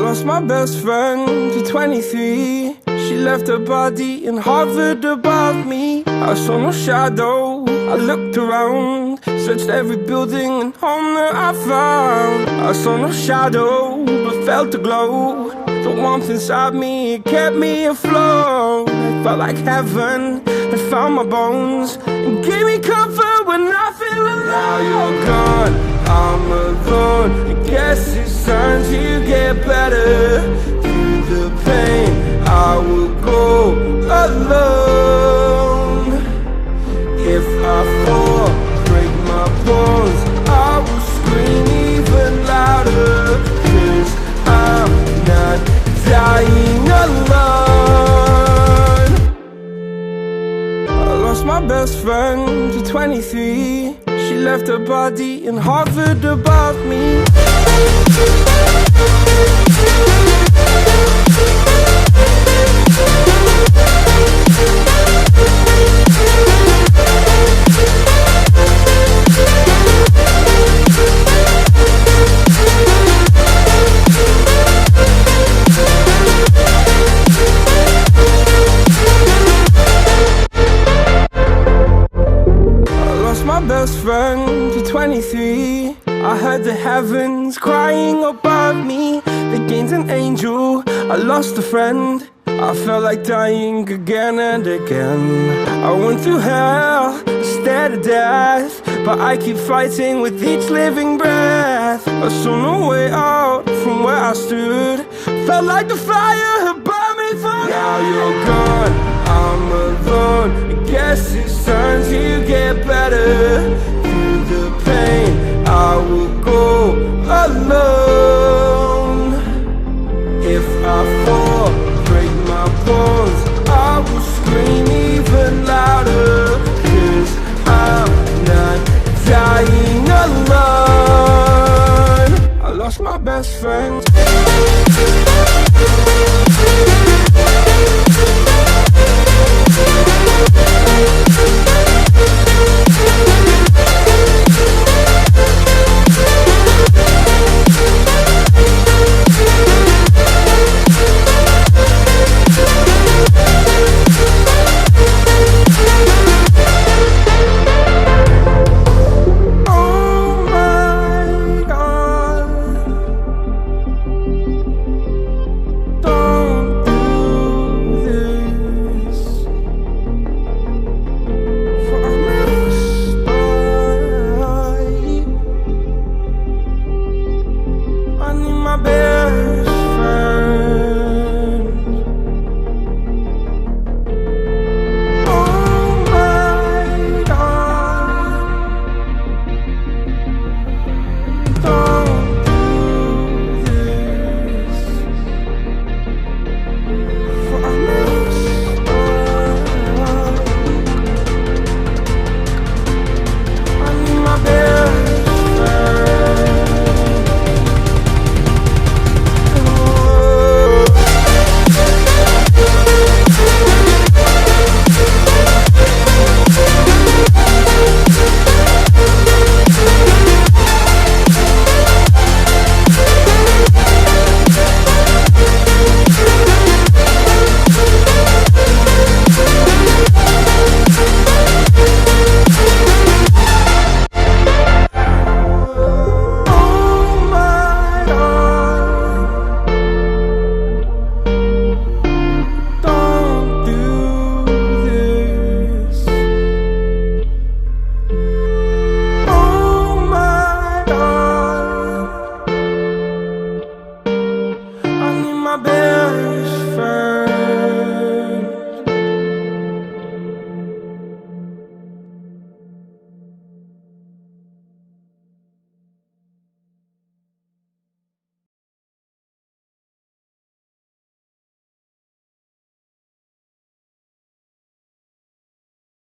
lost my best friend to 23. She left her body and hovered above me. I saw no shadow, I looked around, searched every building and home that I found. I saw no shadow, but felt a glow. The warmth inside me, it kept me afloat. It felt like heaven had found my bones and gave me comfort when I feel alone. Now you're gone, I'm alone. I guess it's time to get better. Through the pain, I will go alone. If I fall, break my bones, I will scream even louder. 'Cause I'm not dying alone. I lost my best friend to 23. She left her body and hovered above me. My best friend to 23. I heard the heavens crying above me. They gained an angel, I lost a friend. I felt like dying again and again. I went through hell, stared at death, but I keep fighting with each living breath. I saw no way out from where I stood. Felt like the fire had burned me for. Now you're gone, I'm alone. I guess it's time to get better. Through the pain, I will go alone. If I fall, break my bones, I will scream even louder. 'Cause I'm not dying alone. I lost my best friend.